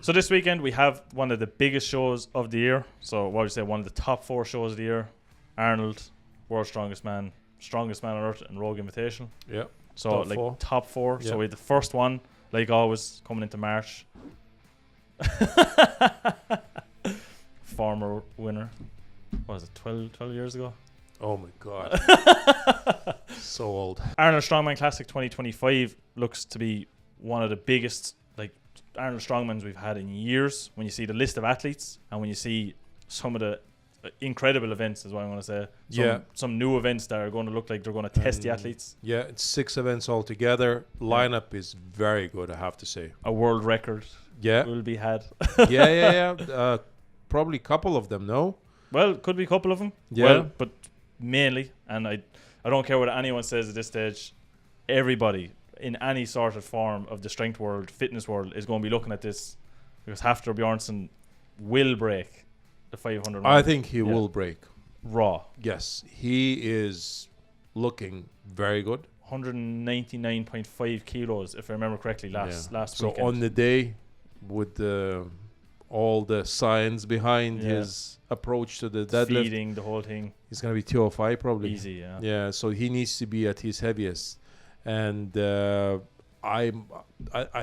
So this weekend we have one of the biggest shows of the year. So what would you say, one of the top 4 shows of the year? Arnold, World's Strongest Man on Earth, and Rogue Invitational. Yeah. So top four. Yeah. So we had the first one, like always, coming into March. Former winner. What was it, 12 years ago? Oh my God. So old. Arnold Strongman Classic 2025 looks to be one of the biggest Arnold Strongmans we've had in years. When you see the list of athletes and when you see some of the incredible events, is what I want to say. Some new events that are going to look like they're going to test the athletes. Yeah, it's 6 events altogether. Lineup is very good, I have to say. A world record will be had. Yeah. Probably a couple of them, no? Well, could be a couple of them. Yeah. Well, but mainly, and I don't care what anyone says at this stage, everybody in any sort of form of the strength world, fitness world, is going to be looking at this because Hafthor Bjornsson will break the 500. I think he will break. Raw. Yes, he is looking very good. 199.5 kilos, if I remember correctly, last weekend. So on the day, with all the science behind his approach to the deadlift, feeding the whole thing, he's going to be 205 probably. Easy, yeah. Yeah, so he needs to be at his heaviest. And I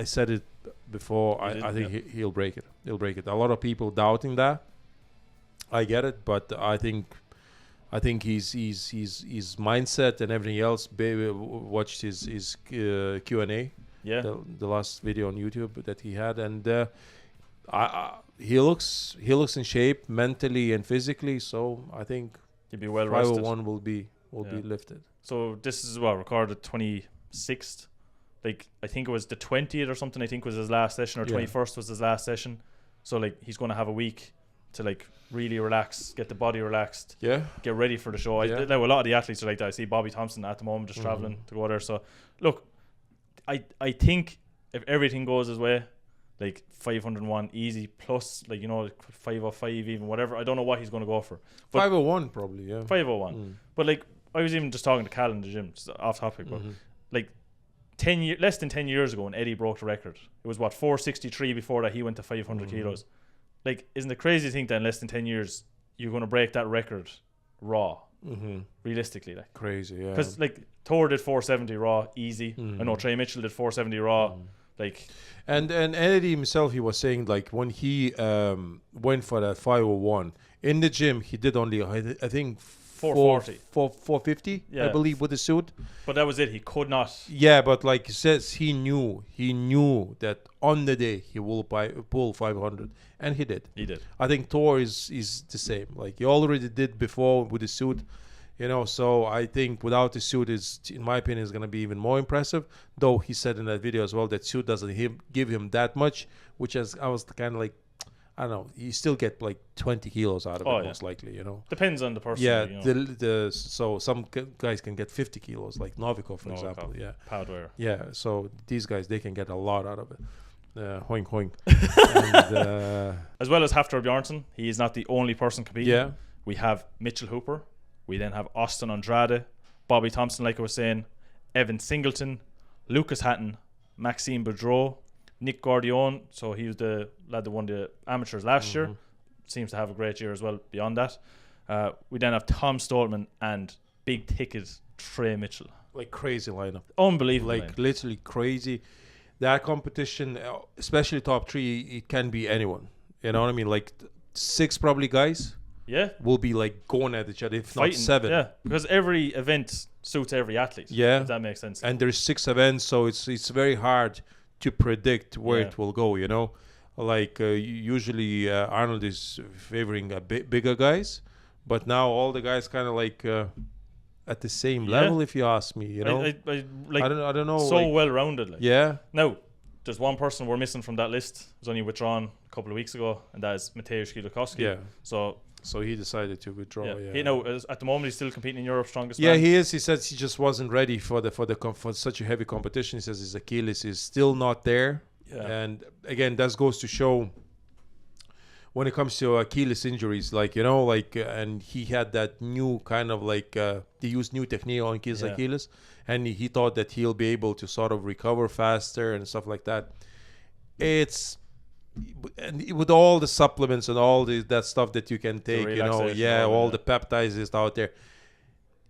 said it before. I think he'll break it. He'll break it. A lot of people doubting that. I get it, but I think his mindset and everything else. Baby watched his Q&A. Yeah. The last video on YouTube that he had, and he looks in shape mentally and physically. So I think he'll be well rested. 501 will be lifted. So this is what recorded 26th. Like I think it was the 20th or something. I think was his last session, or 21st was his last session. So like he's going to have a week to like really relax, get the body relaxed, get ready for the show. A lot of the athletes are like that. I see Bobby Thompson at the moment just traveling to go there. So look, I think if everything goes his way, like 501 easy plus, like 505 even, whatever. I don't know what he's going to go for. But 501 probably, 501. But like I was even just talking to Cal in the gym, just off topic, but like less than 10 years ago when Eddie broke the record, it was 463 before that he went to 500 kilos. Like, isn't it crazy to think that in less than 10 years you're going to break that record raw? Realistically, like crazy, yeah. Because like Thor did 470 raw easy. I know Trey Mitchell did 470 raw. Like, and Eddie himself, he was saying like when he went for that 501 in the gym, he did only I think 440, 450, I believe, with the suit. But that was it. He could not. Yeah, but like he says, he knew that on the day he will pull 500, and he did. I think Thor is the same. Like he already did before with the suit, So I think without the suit, in my opinion, is going to be even more impressive. Though he said in that video as well that suit doesn't give him that much, which I was kind of like, I don't know. You still get like 20 kilos out of it, most likely, Depends on the person. Yeah, so some guys can get 50 kilos, like Novikov, for example. Yeah, Powder. Yeah, so these guys, they can get a lot out of it. Hoink, hoink. And, as well as Hafthor Bjornsson, he is not the only person competing. Yeah. We have Mitchell Hooper. We then have Austin Andrade, Bobby Thompson, like I was saying, Evan Singleton, Lucas Hatton, Maxime Boudreau, Nick Gordione, so he was the lad that won the amateurs last year. Seems to have a great year as well beyond that. We then have Tom Stoltman and big ticket Trey Mitchell. Like crazy lineup. Unbelievable. Like literally crazy. That competition, especially top 3, it can be anyone. You know what I mean? Like 6 probably guys. Yeah. Will be like going at each other, if fighting, not 7. Yeah, because every event suits every athlete. Yeah. If that makes sense. And there's 6 events, so it's very hard to predict where it will go, Like usually Arnold is favoring bigger guys, but now all the guys kind of like at the same level, if you ask me, I don't know. So well rounded. Like. Yeah. Now, there's one person we're missing from that list. It was only withdrawn a couple of weeks ago, and that is Mateusz Kieliszkowski. Yeah. So he decided to withdraw. At the moment he's still competing in Europe's Strongest Man. Yeah, he is. He says he just wasn't ready for such a heavy competition. He says his Achilles is still not there. Yeah. And again, that goes to show when it comes to Achilles injuries, and he had that new kind of they used new technique on his Achilles, and he thought that he'll be able to sort of recover faster and stuff like that. It's and with all the supplements and all that stuff that you can take, all the peptides is out there.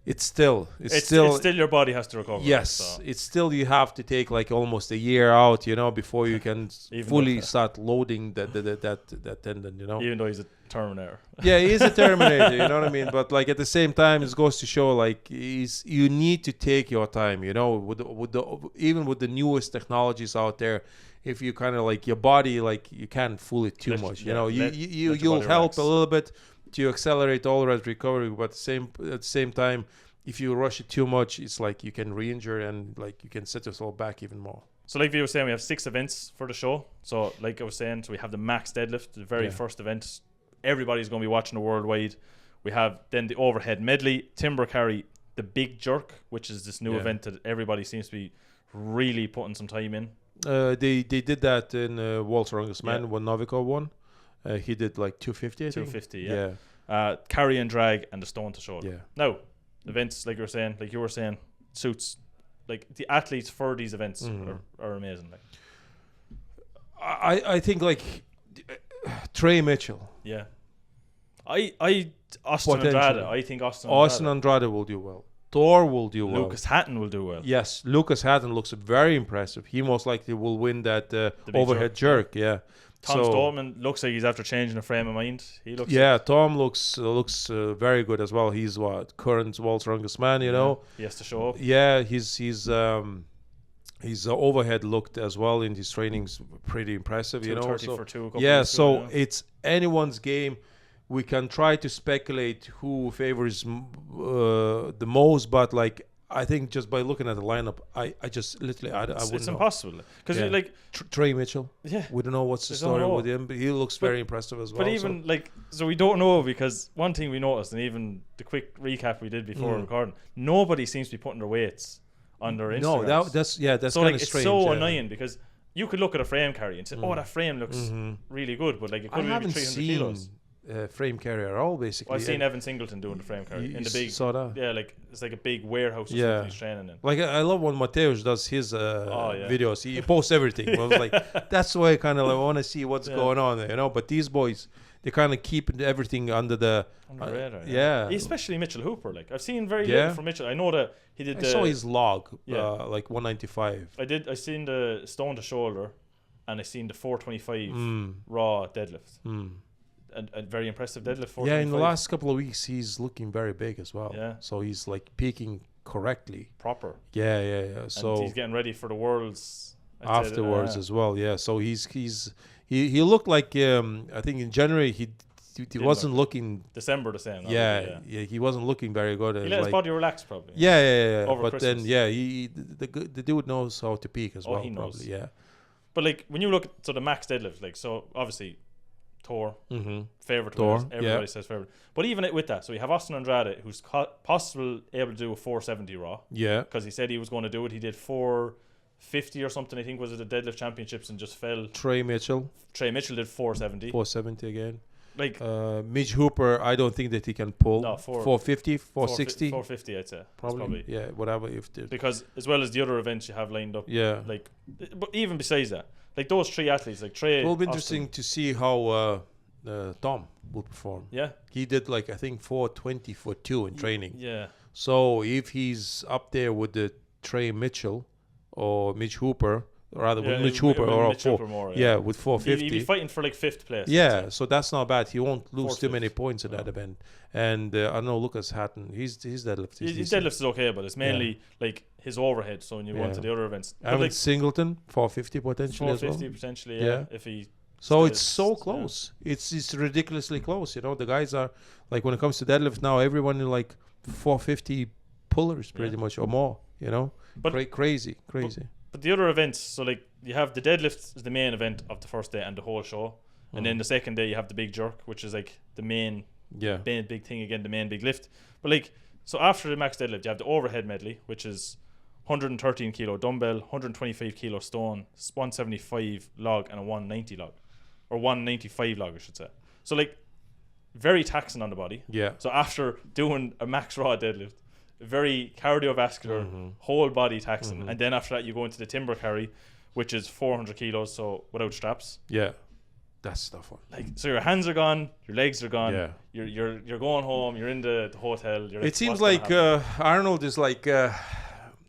It's still your body has to recover. Yes, so. It's still you have to take like almost a year out, before you can fully start loading that tendon, Even though he's a Terminator. Yeah, he is a Terminator, you know what I mean? But like at the same time, it goes to show like you need to take your time, even with the newest technologies out there. If you kind of like your body, like you can't fool it too much, you'll help a little bit to accelerate all that recovery, but at the same time, if you rush it too much, it's like you can re-injure and like you can set yourself back even more. So like we were saying, we have 6 events for the show. So like I was saying, so we have the max deadlift, the very first event. Everybody's going to be watching it worldwide. We have then the overhead medley, timber carry, the big jerk, which is this new event that everybody seems to be really putting some time in. They did that in World's Strongest Man when Novikov won. He did like 250, I think. 250, yeah. Carry and drag and the stone to shoulder. Yeah. Now, events like you were saying, suits, like the athletes for these events are amazing. Like. I think like Trey Mitchell. Yeah. Austin Andrade. I think Austin Andrade will do well. Thor will do well. Lucas Hatton will do well. Yes, Lucas Hatton looks very impressive. He most likely will win that overhead jerk. Yeah. Tom Stallman looks like he's after changing the frame of mind. He looks. Yeah, Tom looks very good as well. He's current world's strongest man. You know. He has to show up. Yeah, his overhead looked as well in his trainings pretty impressive. You know. So it's anyone's game. We can try to speculate who favors the most, but like I think just by looking at the lineup, I just literally I wouldn't know. It's impossible because like Trey Mitchell. Yeah, we don't know what's the story with him, but he looks very impressive as well. But even so we don't know, because one thing we noticed, and even the quick recap we did before recording, nobody seems to be putting their weights on their Instagrams. No, that's so kind of strange. It's so annoying because you could look at a frame carry and say, "Oh, that frame looks really good," but like it could be 300 kilos. Frame carry at all, basically. I've seen Evan Singleton doing the frame carry in the big. Saw that? Yeah, like it's like a big warehouse or something he's training in. Like I love when Mateusz does his videos. He posts everything. I was like, that's why I kind of want to see what's going on there, you know. But these boys, they kind of keep everything under the radar. Yeah, especially Mitchell Hooper. Like I've seen very little from Mitchell. I know that he did. I saw his log, like 195. I seen the stone to shoulder, and I seen the 425 raw deadlift. A very impressive deadlift. Yeah, in the last couple of weeks, he's looking very big as well. Yeah. So he's like peaking correctly. Proper. Yeah. So and he's getting ready for the Worlds afterwards as well. Yeah. So he looked like I think in January he wasn't looking. December the same. Yeah. He wasn't looking very good. He let his body relax probably. Yeah. Over but Christmas. then the dude knows how to peak as well. He knows. Probably, yeah. But like when you look at the max deadlift, like so obviously. Thor, favorite. Thor, everybody says favorite. But even with that, so you have Austin Andrade, who's possible able to do a 470 raw. Yeah, because he said he was going to do it. He did 450 or something. I think was it the deadlift championships and just fell. Trey Mitchell did 470. 470 again. Like Midge Hooper, I don't think that he can pull. No, 450, 460. 450, I'd say. Probably. Yeah, whatever. Because as well as the other events you have lined up. Yeah. Like, but even besides that. Like those 3 athletes, like Trey. It will be interesting to see how Tom will perform. Yeah. He did like I think 420 for 2 in training. Yeah. So if he's up there with the Trey Mitchell or Mitch Hooper, rather with Mitch Hooper or Mitch Hooper more, with 450. He'd be fighting for like 5th place. Yeah, so that's not bad. He won't lose too many points in that event. And I know Lucas Hatton, his deadlift is his deadlift is okay, but it's mainly like his overhead. So when you go into the other events, like Singleton 450 potentially. 450 potentially, yeah. If he. So it's so close. Yeah. It's ridiculously close. You know, the guys are like when it comes to deadlift now, everyone is like 450 pullers pretty much or more. You know, but crazy. But the other events, so like you have the deadlift is the main event of the first day and the whole show, and then the second day you have the big jerk, which is like the main big thing again, the main big lift. But like so after the max deadlift, you have the overhead medley, which is 113 kilo dumbbell, 125 kilo stone, 175 log, and a 190 log, or 195 log, I should say. So like very taxing on the body. Yeah. So after doing a max raw deadlift, very cardiovascular, whole body taxing, and then after that you go into the timber carry, which is 400 kilos, so without straps. Yeah. That's the fun. Like, so your hands are gone, your legs are gone. Yeah. You're going home. You're in the hotel. You're It seems like Arnold is like.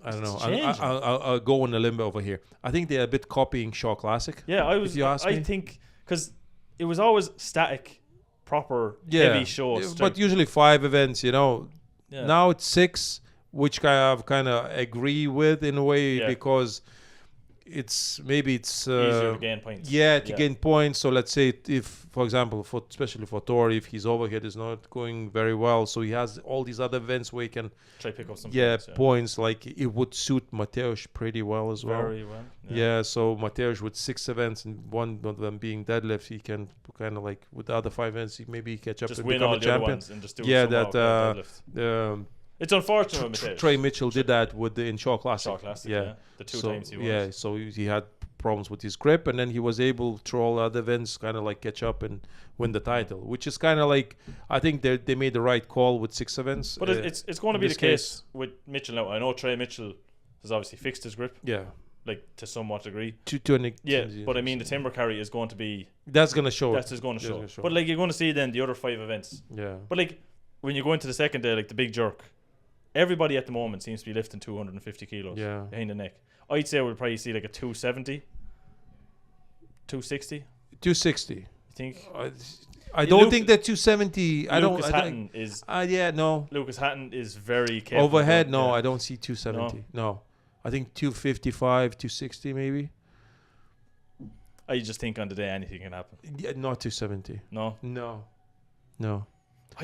I don't know. I'll go on a limb over here. I think they're a bit copying Shaw Classic. Yeah, I think because it was always static, proper, heavy shows. But usually 5 events, you know. Yeah. Now it's 6, which I kind of agree with in a way because it's easier to gain points. Yeah, to gain points. So let's say if, for example, especially for Thor, if his overhead is not going very well, so he has all these other events where he can try pick up some points. Like it would suit Mateusz pretty well as well. Very well. Yeah, so Mateusz with 6 events and one of them being deadlift, he can kind of like with the other 5 events, he maybe catch up just and win become all a the champion. other ones and just do deadlift. It's unfortunate with Mateusz. Trey Mitchell did that with in Shaw Classic. The 2 times he won. Yeah, so he had problems with his grip, and then he was able through all other events kind of like catch up and win the title, which is kind of like I think they made the right call with 6 events. But it's going to be the case with Mitchell now. I know Trey Mitchell has obviously fixed his grip. Yeah. Like to somewhat degree. But I mean the timber carry is going to be. That's going to show. That's just going to show. But like you're going to see then the other 5 events. Yeah. But like when you go into the second day, like the big jerk, everybody at the moment seems to be lifting 250 kilos behind the neck. I'd say we'll probably see like a 270, 260. 260. You think? I don't think that 270. Lucas Hatton is. No. Lucas Hatton is very capable. Overhead, no, I don't see 270. No. I think 255, 260 maybe. I just think on the day anything can happen. Yeah, not 270. No.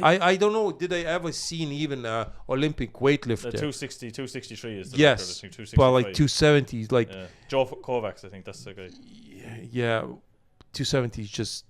I don't know. Did I ever seen even Olympic weightlifter? The 260, 263 is the yes, record. but like 270 is like Joe Kovacs. I think that's the guy. Yeah, 270 is just.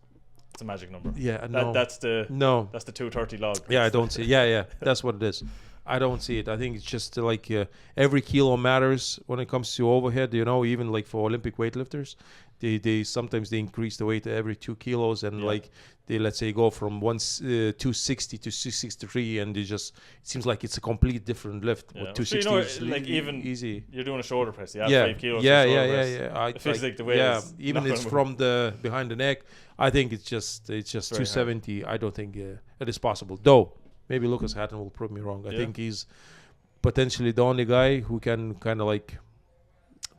It's a magic number. Yeah, that's the 230 log. Yeah, I don't see. Yeah, that's what it is. I don't see it. I think it's just like every kilo matters when it comes to overhead. You know, even like for Olympic weightlifters, they sometimes increase the weight every 2 kilos, and like they let's say go from 260 to 263, and it seems like it's a complete different lift. Yeah. With 260 is like even easy. You're doing a shoulder press. 5 kilos. Yeah. It feels like the way. Even it's from the behind the neck. I think it's just 270. Hard. I don't think it is possible though. Maybe Lucas Hatton will prove me wrong. I think he's potentially the only guy who can kind of like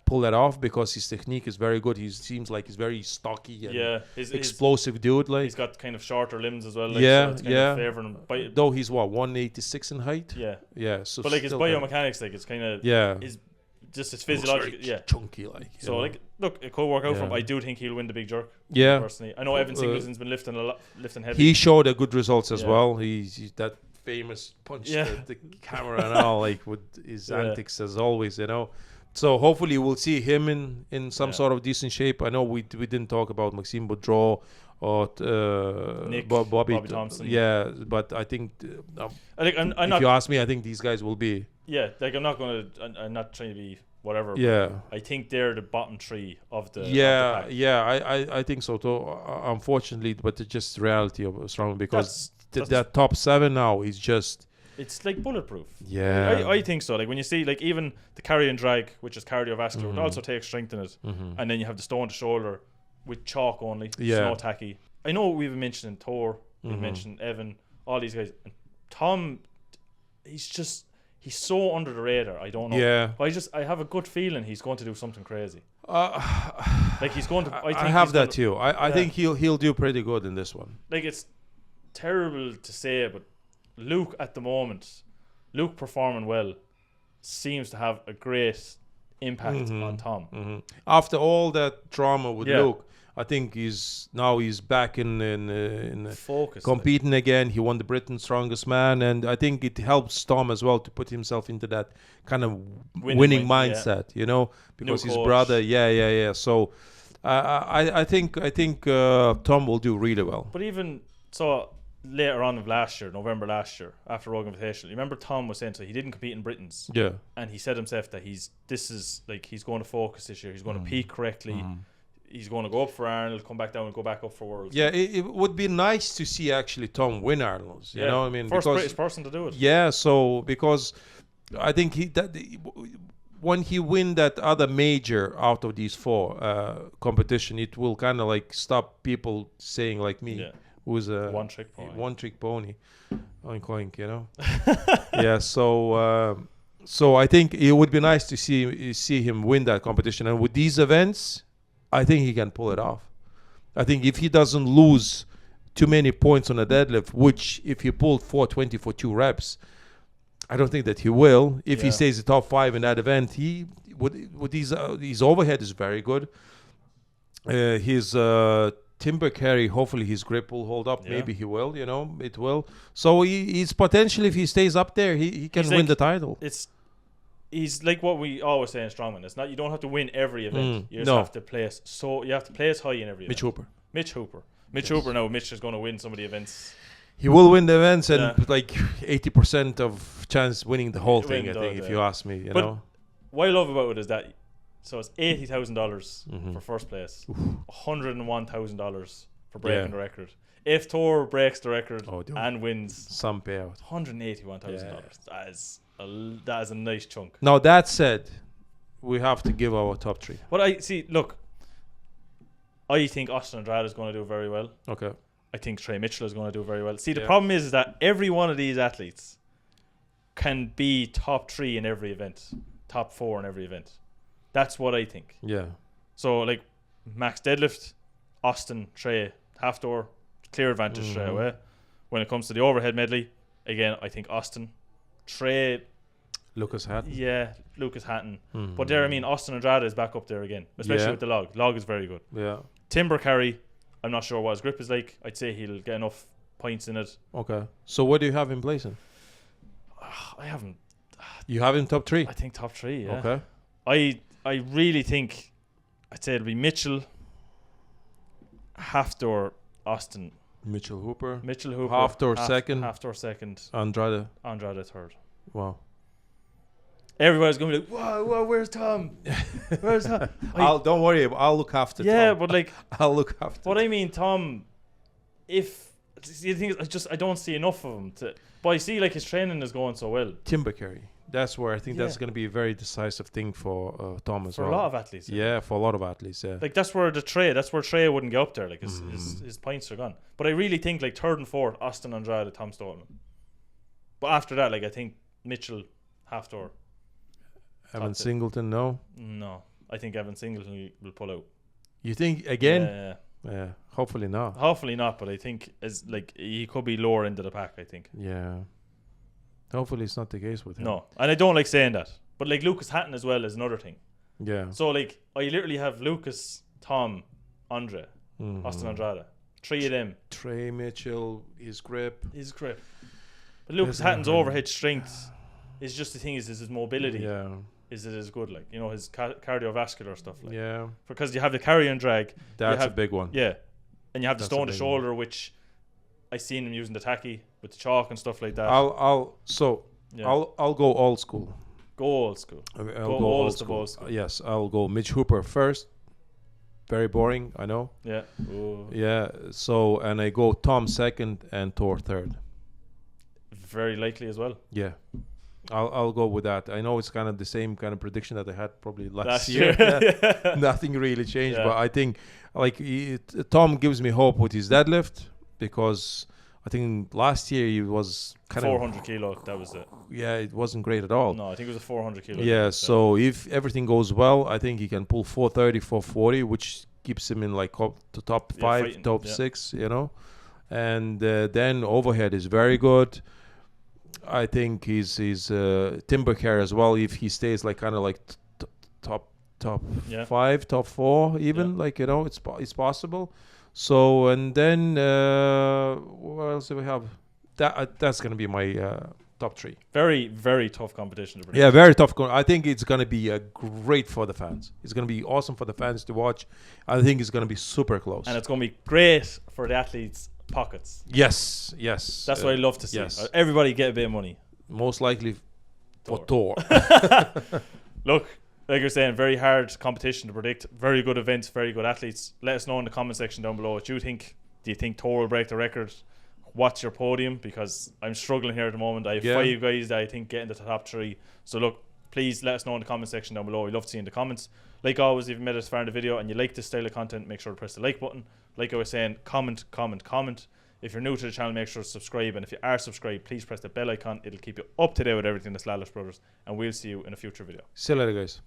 pull that off because his technique is very good. He seems like he's very stocky and explosive dude. Like he's got kind of shorter limbs as well. Like, so it's kind of favoring him. Though he's 186 in height. Yeah. So but like his biomechanics, like it's kind of just his physiological, chunky, like so. Like, look, it could work out for him. I do think he'll win the big jerk. Yeah, personally, I know Evan Singleton's been lifting heavy. He showed a good results as well. He's that famous punch the camera and all, like with his antics as always, you know. So hopefully we'll see him in some sort of decent shape. I know we didn't talk about Maxime Boudreau or Nick, Bobby Thompson. Yeah, but I think if you ask me, I think these guys will be. Yeah, like I'm not trying to be whatever. Yeah, I think they're the bottom 3 of the. I think so too. Unfortunately, but it's just the reality of Strongman because that top 7 now is just. It's like bulletproof. Yeah, I think so. Like when you see like even the carry and drag, which is cardiovascular, it also takes strength in it, and then you have the stone to shoulder with chalk only, no tacky. I know we've mentioned Thor, we've mentioned Evan, all these guys, and Tom. He's so under the radar. I don't know. Yeah. But I have a good feeling he's going to do something crazy. Like he's going to. I have that too. I think he'll do pretty good in this one. Like it's terrible to say, but Luke at the moment, Luke performing well, seems to have a great impact on Tom. After all that drama with Luke, I think he's back in focus, competing again. He won the Britain's Strongest Man, and I think it helps Tom as well to put himself into that kind of winning mindset, you know, because his brother, So I think Tom will do really well. But even so, later on of November last year, after Rogue Invitational, you remember Tom was saying so he didn't compete in Britain's, and he said himself that he's going to focus this year. He's going to peak correctly. He's going to go up for Arnold, come back down and go back up for Worlds. Yeah, it would be nice to see actually Tom win Arnold's. You know what I mean? First British person to do it. Yeah, so because I think when he win that other major out of these 4 competition, it will kind of like stop people saying like me, who's a one trick pony, oink oink, you know. Yeah. So I think it would be nice to see him win that competition, and with these events, I think he can pull it off. I think if he doesn't lose too many points on a deadlift, which if he pulled 420 for 2 reps, I don't think that he will. If he stays the top 5 in that event, he with his overhead is very good. His timber carry, hopefully his grip will hold up. Maybe he will. You know, it will. So he's potentially, if he stays up there, he can win the title. He's like what we always say in strongman. It's not, you don't have to win every event. You just have to place. So you have to place high in every event. Mitch Hooper. Now Mitch is going to win some of the events. He will win the events, and like 80% of chance winning the whole thing. I think, if you ask me, you know. What I love about it is that, so it's $80,000 for first place, $101,000 for breaking the record. If Thor breaks the record and wins, some payout, $181,000. That is a nice chunk. Now that said, we have to give our top 3. But I see. Look, I think Austin Andrade is going to do very well. Okay. I think Trey Mitchell is going to do very well. See, the problem is that every one of these athletes can be top 3 in every event, top 4 in every event. That's what I think. Yeah. So, like, max deadlift, Austin, Trey, Hafthor, clear advantage straight away. When it comes to the overhead medley, again, I think Austin, Trey, Lucas Hatton. Yeah, Lucas Hatton. But there, I mean, Austin Andrade is back up there again, especially with the log. Log is very good. Yeah. Timber carry, I'm not sure what his grip is like. I'd say he'll get enough points in it. Okay. So what do you have in place in? I haven't. You have him top 3? I think top 3, yeah. Okay. I really think, I'd say it'll be Mitchell, Hafthor, Austin. Mitchell Hooper. Hafthor second. Andrade third. Wow. Everybody's going to be like, whoa, where's Tom? Where's Tom? Don't worry, I'll look after Tom. Yeah, but like, I'll look after But I mean, Tom, if the thing is, I don't see enough of him to. But I see like his training is going so well. Timber carry. That's where I think that's going to be a very decisive thing for Tom as well. For a lot of athletes. Yeah, for a lot of athletes, yeah. Like that's where Trey wouldn't get up there. Like his points are gone. But I really think like 3rd and 4th, Austin Andrade, Tom Stolman. But after that, like I think Mitchell, Hafthor. Evan Singleton, no? No. I think Evan Singleton will pull out. You think again? Yeah. Hopefully not. But I think he could be lower into the pack, I think. Yeah. Hopefully it's not the case with him. No. And I don't like saying that. But like Lucas Hatton as well is another thing. Yeah. So like I literally have Lucas, Tom, Andre, Austin Andrade. 3 of them. Trey Mitchell, his grip. But Lucas Hatton's overhead strength is just the thing is his mobility. Yeah. Is it as good? Like, you know, his cardiovascular stuff. Like. Yeah. Because you have the carry and drag. That's a big one. Yeah. And you have the stone to shoulder, one. Which I seen him using the tacky with the chalk and stuff like that. I'll go old school. Go old school. I'll go old school. Yes, I'll go Mitch Hooper first. Very boring, I know. Yeah. Ooh. Yeah. So and I go Tom second and Thor third. Very likely as well. Yeah. I'll go with that. I know it's kind of the same kind of prediction that I had probably last year. Yeah. Nothing really changed, but I think like Tom gives me hope with his deadlift because I think last year he was kind 400 kilo. That was it. Yeah, it wasn't great at all. No, I think it was a 400 kilo. Yeah, so if everything goes well, I think he can pull 430, 440, which keeps him in like the top 5, fighting, top 6, you know. And then overhead is very good. I think he's timber carry as well. If he stays like kind of like top 5, top 4, even like you know, it's possible. So and then what else do we have? That's gonna be my top 3. Very very tough competition to predict. Yeah, very tough. I think it's gonna be great for the fans. It's gonna be awesome for the fans to watch. I think it's gonna be super close, and it's gonna be great for the athletes' pockets. Yes. That's what I love to see. Yes. Everybody get a bit of money. Most likely for Thor. Look, like you're saying, very hard competition to predict. Very good events, very good athletes. Let us know in the comment section down below what you think. Do you think Thor will break the record? What's your podium? Because I'm struggling here at the moment. I have 5 guys that I think get into the top 3. So look, please let us know in the comment section down below. We love to see in the comments. Like always, if you made it this far in the video and you like this style of content, make sure to press the like button. Like I was saying, comment. If you're new to the channel, make sure to subscribe, and if you are subscribed, please press the bell icon. It'll keep you up to date with everything that's Lalas Brothers, and we'll see you in a future video. See you later, guys.